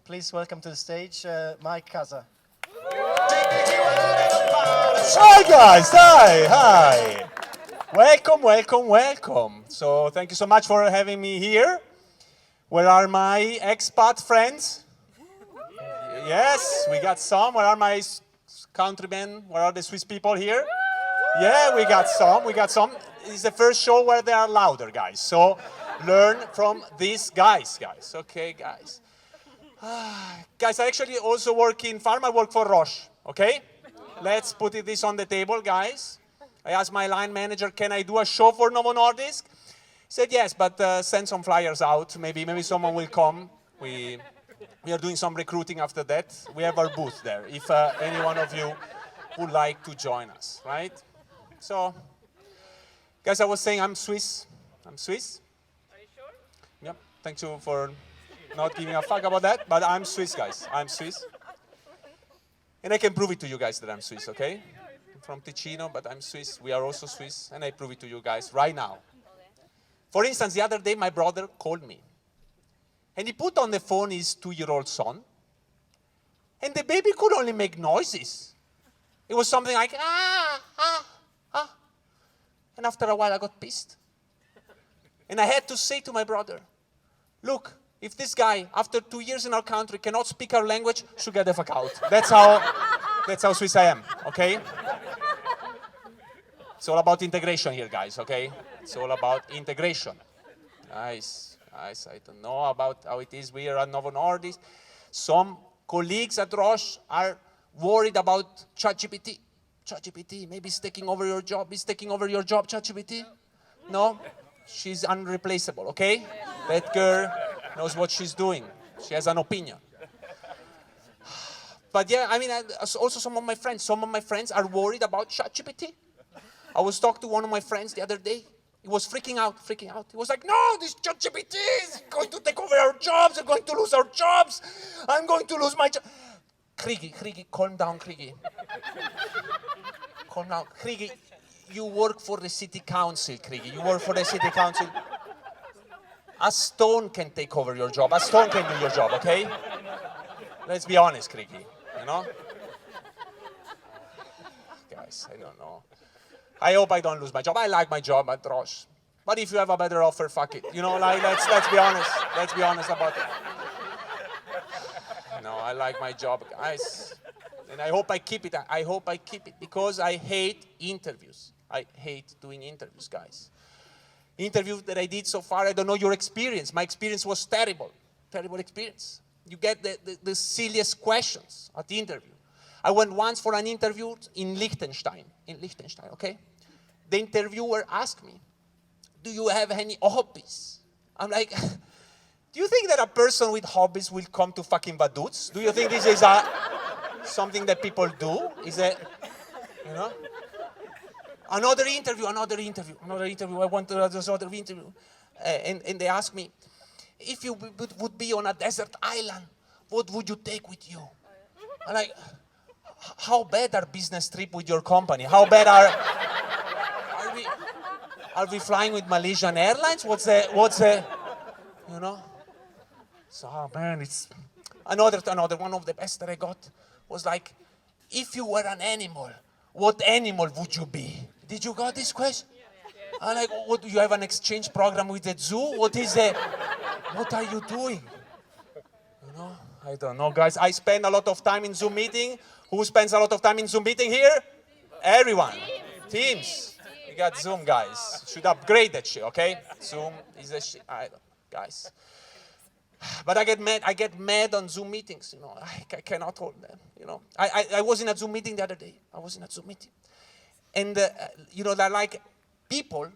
please welcome to the stage Mike Casa. Hi guys, hi. Welcome. So thank you so much for having me here. Where are my expat friends? Yes, we got some. Where are my countrymen? Where are the Swiss people here? Yeah, we got some. It's the first show where they are louder, guys. So learn from these guys. Okay, guys. Guys, I actually also work in pharma. I work for Roche, okay? Let's put this on the table, guys. I asked my line manager, can I do a show for Novo Nordisk? He said yes, but send some flyers out. Maybe someone will come. We are doing some recruiting after that. We have our booth there, if any one of you would like to join us, right? So, guys, I was saying I'm Swiss. Are you sure? Yep, thank you for not giving a fuck about that, but I'm Swiss, guys. I'm Swiss. And I can prove it to you guys that I'm Swiss, okay? I'm from Ticino, but I'm Swiss. We are also Swiss, and I prove it to you guys right now. For instance, the other day, my brother called me. And he put on the phone his 2-year-old son, and the baby could only make noises. It was something like, ah. And after a while, I got pissed. And I had to say to my brother, look, if this guy, after 2 years in our country, cannot speak our language, should get the fuck out. That's how Swiss I am, okay? It's all about integration here, guys, okay? It's all about integration. Nice. I don't know about how it is here at Novo Nordisk. Some colleagues at Roche are worried about ChatGPT. ChatGPT, maybe it's taking over your job. Is taking over your job, ChatGPT? No? She's unreplaceable, okay? That girl knows what she's doing. She has an opinion. But yeah, I mean, also some of my friends are worried about ChatGPT. I was talking to one of my friends the other day. He was freaking out. He was like, no, this ChatGPT is going to take over our jobs. We're going to lose our jobs. I'm going to lose my job. Krigi, calm down, Krigi. Calm down. Krigi, you work for the city council, Krigi. You work for the city council. A stone can take over your job. A stone can do your job, okay? Let's be honest, Krigi, you know? Guys, I don't know. I hope I don't lose my job. I like my job at Roche. But if you have a better offer, fuck it. You know, like, let's be honest. Let's be honest about it. No, I like my job, guys. And I hope I keep it. I hope I keep it because I hate interviews. I hate doing interviews, guys. Interview that I did so far, I don't know your experience. My experience was terrible. Terrible experience. You get the silliest questions at the interview. I went once for an interview in Liechtenstein, okay? The interviewer asked me, do you have any hobbies? I'm like, do you think that a person with hobbies will come to fucking Vaduz? Do you think this is something that people do? Is it, you know? Another interview. I went to another interview. And they asked me, if you would be on a desert island, what would you take with you? I'm like, how bad are business trip with your company? How bad are we flying with Malaysian Airlines? What's the, you know? So, oh man, it's another one of the best that I got was like, if you were an animal, what animal would you be? Did you got this question? I'm like, what, do you have an exchange program with the zoo? What are you doing? You know, I don't know, guys. I spend a lot of time in Zoom meeting. Who spends a lot of time in Zoom meeting here? Everyone. Teams. We got Zoom, guys. Should upgrade that shit, okay? Zoom is a shit. Guys. But I get mad on Zoom meetings, you know. I cannot hold them, you know. I was in a Zoom meeting the other day. And, you know, they're like people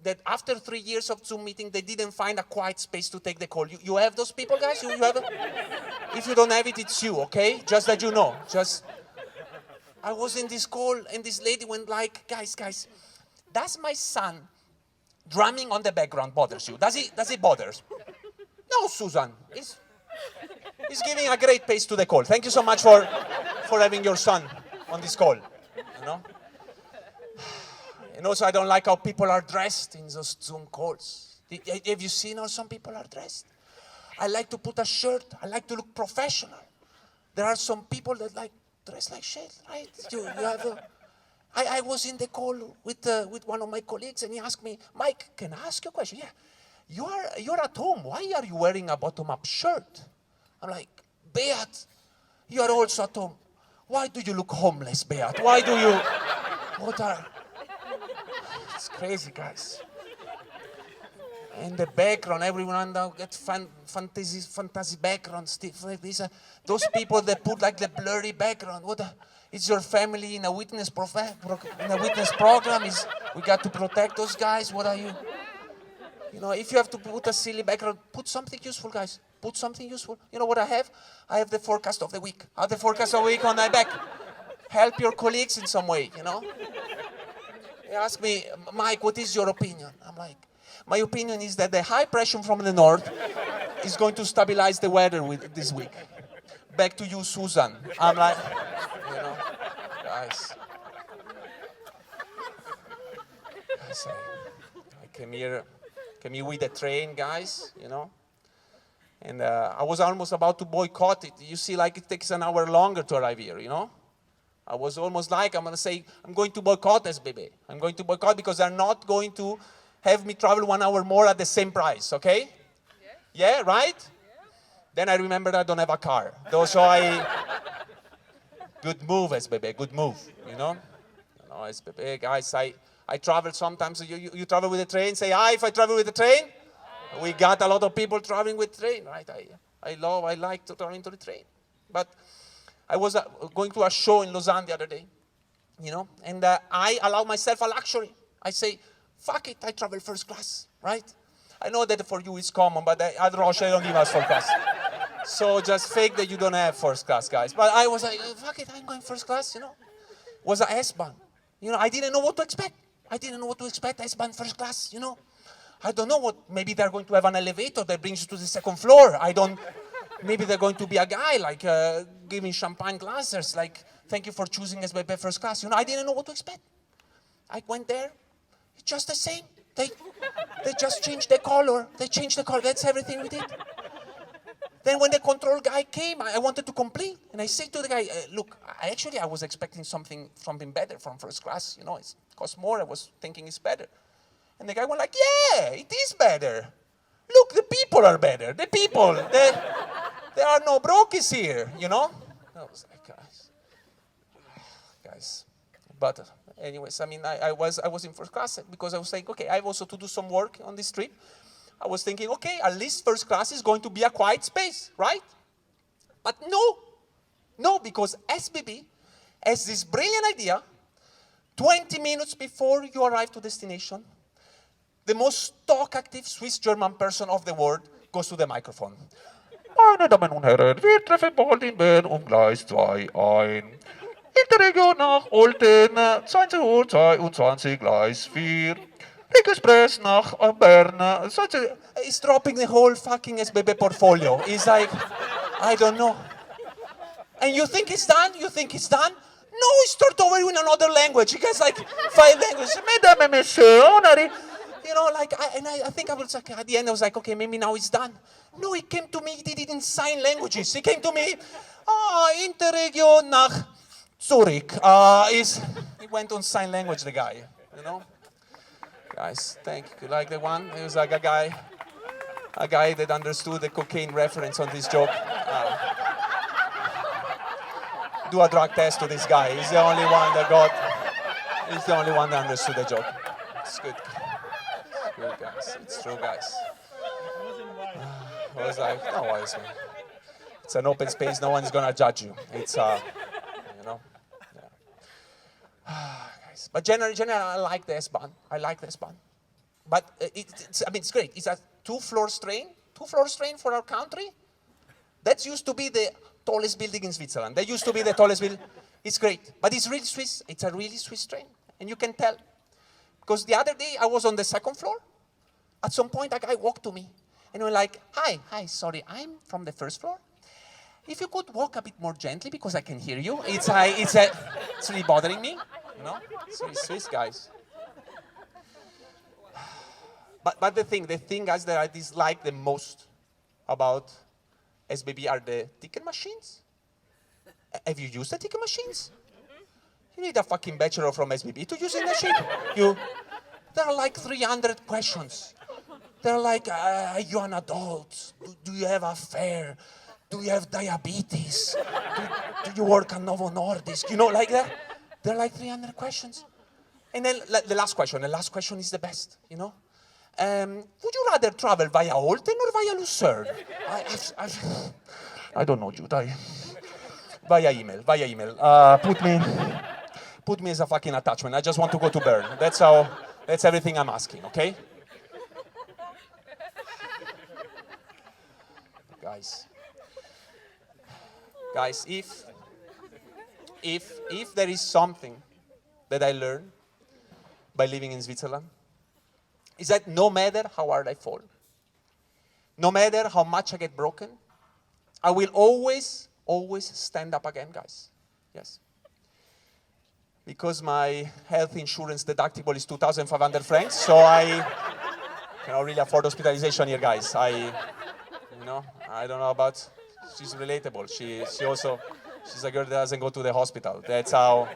that after 3 years of Zoom meeting, they didn't find a quiet space to take the call. You have those people, guys? You have them? If you don't have it, it's you, okay? Just that you know. I was in this call, and this lady went like, guys, does my son drumming on the background bothers you? Does it bother? No, Susan. He's giving a great pace to the call. Thank you so much for having your son on this call, you know? And also, I don't like how people are dressed in those Zoom calls. Have you seen how some people are dressed? I like to put a shirt. I like to look professional. There are some people that like dress like shit, right? You have I was in the call with one of my colleagues, and he asked me, Mike, can I ask you a question? Yeah. You're at home. Why are you wearing a bottom-up shirt? I'm like, Beat, you are also at home. Why do you look homeless, Beat? Why do you... It's crazy, guys. In the background, everyone now get fantasy background, stuff like this. Those people that put like the blurry background. Is your family in a witness program? We got to protect those guys? What are you? You know, if you have to put a silly background, put something useful, guys. Put something useful. You know what I have? I have the forecast of the week. I have the forecast of the week on my back. Help your colleagues in some way, you know? They ask me, Mike, what is your opinion? I'm like, my opinion is that the high pressure from the north is going to stabilize the weather this week. Back to you, Susan. I'm like, you know, guys. I came here with the train, guys, you know. And I was almost about to boycott it. You see, like it takes an hour longer to arrive here, you know. I was almost like, I'm going to say, I'm going to boycott SBB. I'm going to boycott because they're not going to have me travel 1 hour more at the same price, okay? Yeah, right? Yeah. Then I remembered I don't have a car. So good move, SBB, good move, you know? You know, SBB, guys, I travel sometimes. You travel with the train, say hi if I travel with the train. We got a lot of people traveling with train, right? I like to travel into the train. But I was going to a show in Lausanne the other day, you know, and I allow myself a luxury. I say, fuck it, I travel first class, right? I know that for you it's common, but at Roche they don't give us first class. So just fake that you don't have first class, guys. But I was like, fuck it, I'm going first class, you know. It was a S-Bahn. You know, I didn't know what to expect. S-Bahn first class, you know. I don't know what, maybe they're going to have an elevator that brings you to the second floor. Maybe they're going to be a guy, like, giving champagne glasses, like, thank you for choosing SBB first class. You know, I didn't know what to expect. I went there, it's just the same. They just changed the color. That's everything we did. Then when the control guy came, I wanted to complain. And I said to the guy, look, I was expecting something better from first class. You know, it costs more. I was thinking it's better. And the guy went like, yeah, it is better. Look, the people are better. The people, there are no brokies here, you know? I was like, guys. But anyways, I mean, I was in first class because I was saying, okay, I have also to do some work on this trip. I was thinking, okay, at least first class is going to be a quiet space, right? But no, because SBB has this brilliant idea. 20 minutes before you arrive to destination, the most talkative Swiss-German person of the world goes to the microphone. Meine Damen und Herren, wir treffen bald in Bern Gleis 2 ein. In der Region nach Olten, 20:22 Gleis 4. Express nach Bern. He's dropping the whole fucking SBB portfolio. He's like, I don't know. And you think it's done? No, he start over in another language. He gets like 5 languages. Mesdames et messieurs, you know, like, I think I was like, at the end, I was like, okay, maybe now it's done. No, he came to me, he did it in sign languages. He came to me, Interregio nach Zurich. He went on sign language, the guy, you know. Guys, thank you. Like the one, he was like a guy that understood the cocaine reference on this joke. Do a drug test to this guy. He's the only one that understood the joke. It's good. Good, guys. It's true, guys. I was like, no worries, man. It's an open space. No one's gonna judge you. It's, you know. Yeah. Guys. But generally, I like the S-Bahn. But it's great. It's a 2-floor train. 2-floor train for our country. That used to be the tallest building in Switzerland. That used to be the tallest building. It's great. But it's really Swiss. It's a really Swiss train. And you can tell. Because the other day, I was on the 2nd floor. At some point, a guy walked to me. And we're like, hi, sorry, I'm from the 1st floor. If you could walk a bit more gently, because I can hear you. It's really bothering me. You know? Swiss guys. But the thing, guys, that I dislike the most about SBB are the ticket machines. Have you used the ticket machines? You need a fucking bachelor from SBB to use the machine. There are like 300 questions. They're like, are you an adult? Do you have affair? Do you have diabetes? Do you work on Novo Nordisk? You know, like that. There are like 300 questions. And then the last question is the best, you know? Would you rather travel via Olten or via Lucerne? I don't know, Jude. Via email. Put me as a fucking attachment. I just want to go to Bern. That's everything I'm asking, okay? Guys, if there is something that I learned by living in Switzerland, is that no matter how hard I fall, no matter how much I get broken, I will always stand up again, guys. Yes. Because my health insurance deductible is 2,500 francs, so I cannot really afford hospitalization here, guys. I don't know about, she's relatable. She's a girl that doesn't go to the hospital. That's how,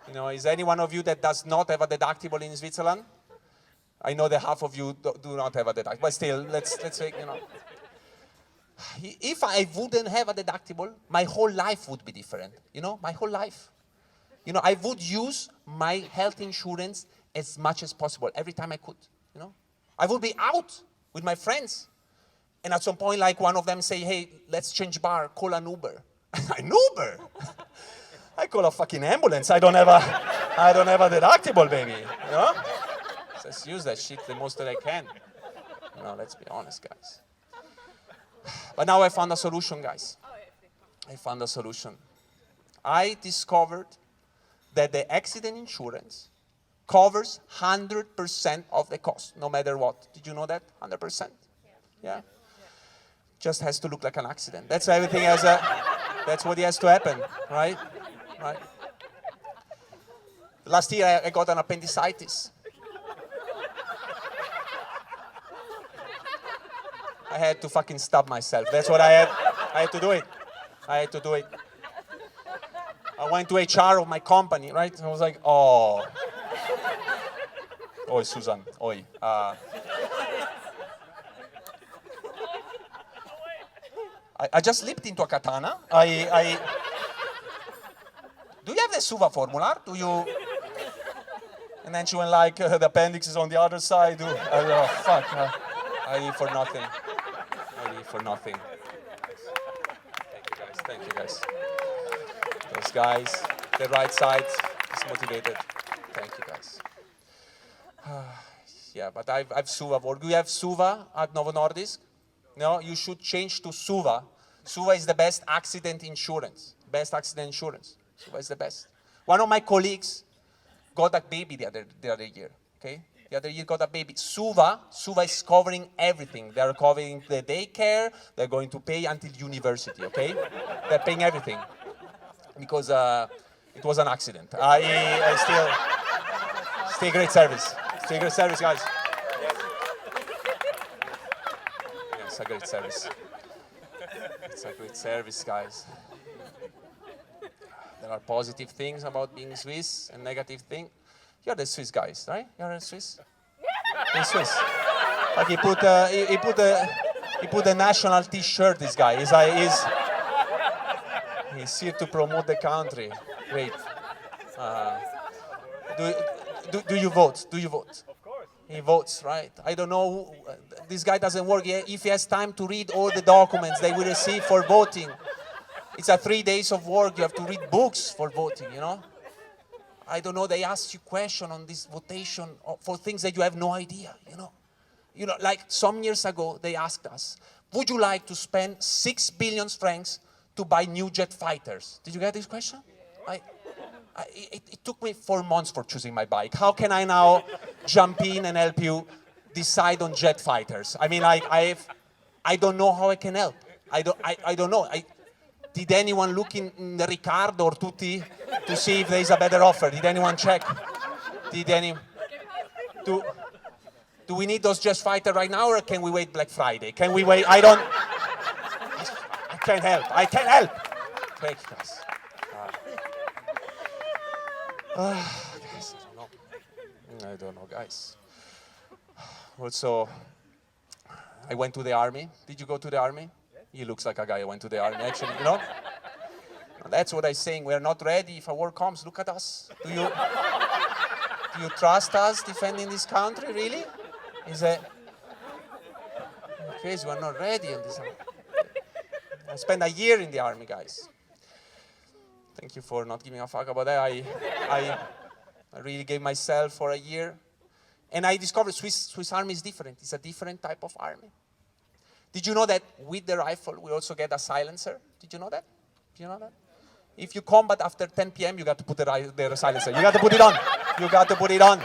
is any one of you that does not have a deductible in Switzerland? I know that half of you do not have a deductible, but still, let's say, If I wouldn't have a deductible, my whole life would be different, my whole life. I would use my health insurance as much as possible, every time I could, I would be out with my friends. And at some point, like one of them say, hey, let's change bar, call an Uber. An Uber? I call a fucking ambulance. I don't have a deductible, baby. Let's use that shit the most that I can. Let's be honest, guys. But now I found a solution, guys. I found a solution. I discovered that the accident insurance covers 100% of the cost, no matter what. Did you know that? 100%? Yeah. Just has to look like an accident. That's everything that's what has to happen, right? Right. Last year I got an appendicitis. I had to fucking stab myself. That's what I had. I had to do it. I went to HR of my company, right? I was like, oh. Oi, Susan. Oi. I just leaped into a katana. Do you have the SUVA formular? Do you? And then she went like, the appendix is on the other side. Oh, fuck. I leave for nothing. Thank you guys. Those guys, the right side is motivated. Thank you guys. Yeah, but I've SUVA work. Do you have SUVA at Novo Nordisk? No, you should change to SUVA. SUVA is the best accident insurance. SUVA is the best. One of my colleagues got a baby the other year. Okay, the other year got a baby. SUVA is covering everything. They are covering the daycare. They're going to pay until university. Okay, they're paying everything because it was an accident. I still great service. Still great service, guys. It's a great service. It's a great service, guys. There are positive things about being Swiss and negative things. You're the Swiss guys, right? You're a Swiss? You're Swiss. Like he put a national T-shirt, this guy. He's here to promote the country. Great. Do you vote? Do you vote? Of course. He votes, right? I don't know. This guy doesn't work yet. If he has time to read all the documents they will receive for voting, it's a 3 days of work. You have to read books for voting, I don't know. They ask you questions on this votation for things that you have no idea, like some years ago, they asked us, would you like to spend 6 billion francs to buy new jet fighters? Did you get this question? It took me 4 months for choosing my bike. How can I now jump in and help you decide on jet fighters? I mean, I don't know how I can help. I don't know. Did anyone look in the Riccardo or Tutti to see if there is a better offer? Did anyone check? Do Do we need those Just Fighter right now, or can we wait Black Friday? Can we wait? I can't help. I can't help. Thank you, guys. Guys, I don't know, guys. Also, I went to the army. Did you go to the army? He looks like a guy who went to the army, actually, you know? That's what I'm saying. We're not ready. If a war comes, look at us. Do you trust us defending this country, really? Is it crazy? We're not ready in this. I spent a year in the army, guys. Thank you for not giving a fuck about that. I really gave myself for a year. And I discovered Swiss army is different. It's a different type of army. Did you know that with the rifle, we also get a silencer? Did you know that? Do you know that? If you combat after 10 p.m., you got to put the silencer. You got to put it on. You got to put it on.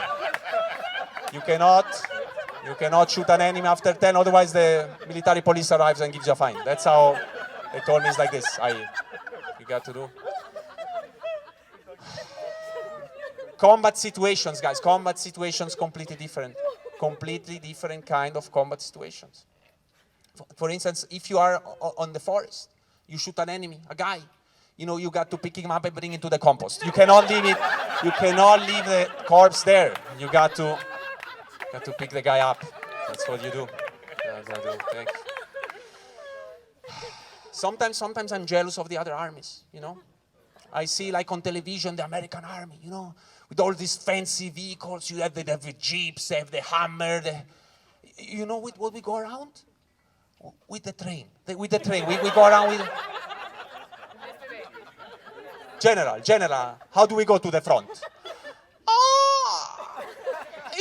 You cannot shoot an enemy after 10, otherwise the military police arrives and gives you a fine. That's how they told me it's like this. You got to do. Combat situations, guys. Combat situations completely different. Completely different kind of combat situations. For instance, if you are on the forest, you shoot an enemy, a guy. You know, you got to pick him up and bring him to the compost. You cannot leave it. You cannot leave the corpse there. You got to pick the guy up. That's what you do. Thank you. Sometimes I'm jealous of the other armies, you know. I see, like on television, the American army, you know, with all these fancy vehicles. You have the jeeps, they have the Hammer. You know with what we go around? With the train. We go around with... General, how do we go to the front?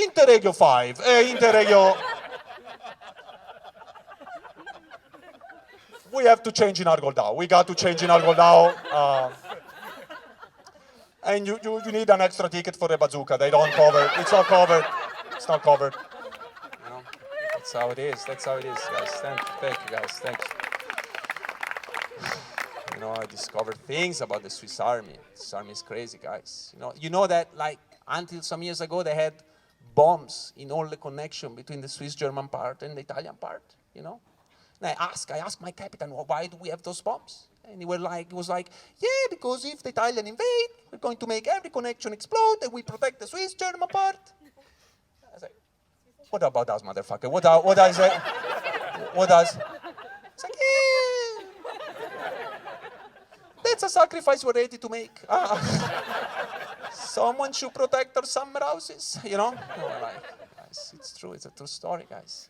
Interregio 5, Interregio... We have to change in Argoldao. We got to change in Argoldao. And you need an extra ticket for the bazooka. They don't cover. It's not covered. It's not covered. You know, that's how it is. That's how it is, guys. Thank you, guys. Thank you. You know, I discovered things about the Swiss army. This army is crazy, guys. You know that, like, until some years ago, they had bombs in all the connection between the Swiss-German part and the Italian part, you know? And I asked my captain, well, why do we have those bombs? And he was like, yeah, because if the Italian invade, we're going to make every connection explode and we protect the Swiss-German part. I was like, what about us, motherfucker? What does it? What does? It's like, that's a sacrifice we're ready to make. Someone should protect our summer houses, you know? Guys, it's true, it's a true story, guys.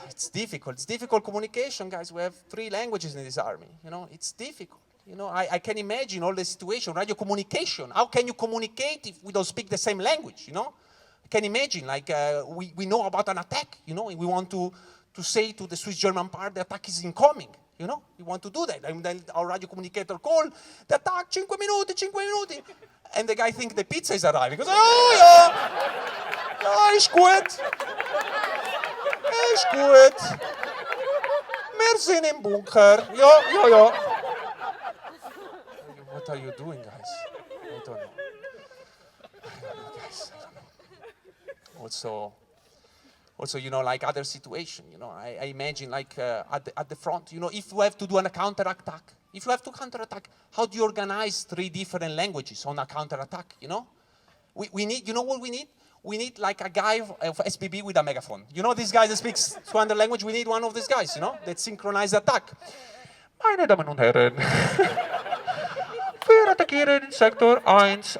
It's difficult communication, guys. We have 3 languages in this army, you know? It's difficult, you know? I can imagine all the situation, radio communication. How can you communicate if we don't speak the same language, you know? I can imagine, like, we know about an attack, you know, and we want to say to the Swiss-German part, the attack is incoming, you know? We want to do that. And then our radio communicator call, the attack, 5 minuti. And the guy thinks the pizza is arriving. He goes, oh, yeah, ist gut. Ist gut. Wir sind im Bunker. Ja. What are you doing, guys? I don't know. Guys. I don't know. Also, you know, like other situation, you know, I imagine like at the front, you know, if you have to do a counterattack, how do you organize 3 different languages on a counterattack, you know? We need, you know what we need? We need like a guy of SBB with a megaphone. You know this guy that speaks 200 language? We need one of these guys, you know, that synchronize the attack. Meine Damen und Herren, wir attackieren in Sektor 1.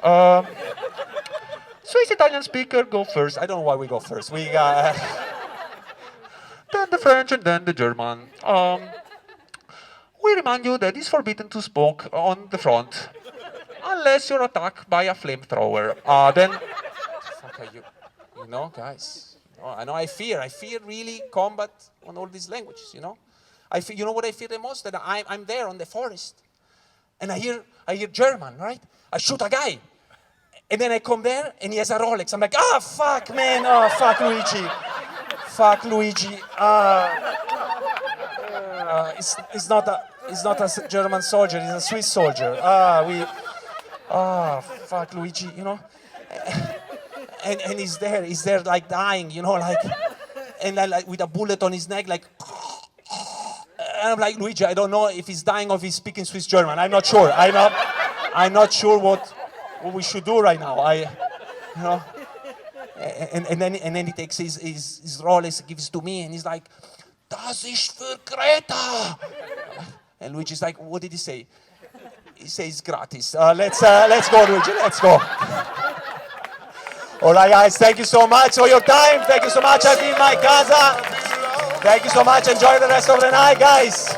Swiss Italian speaker, go first. I don't know why we go first. We got then the French and then the German. We remind you that it's forbidden to smoke on the front unless you're attacked by a flamethrower. Then, fuck are you? You know, guys. I know. I fear really combat on all these languages. You know, you know what I fear the most? That I'm there on the forest, and I hear German, right? I shoot a guy. And then I come there, and he has a Rolex. I'm like, fuck, man. Oh, fuck, Luigi. Fuck, Luigi. It's not a German soldier. He's a Swiss soldier. Fuck, Luigi, you know. and he's there like dying, you know, like, and like with a bullet on his neck, like, and I'm like, Luigi, I don't know if he's dying or if he's speaking Swiss German. I'm not sure. I'm not sure what we should do right now. You know, and then he takes his Rolex, gives it to me, and he's like, "Das ist für Greta." And Luigi's like, "What did he say?" He says gratis. Let's go, Luigi. Let's go. All right, guys. Thank you so much for your time. Thank you so much. I've been my Casa. Thank you so much. Enjoy the rest of the night, guys.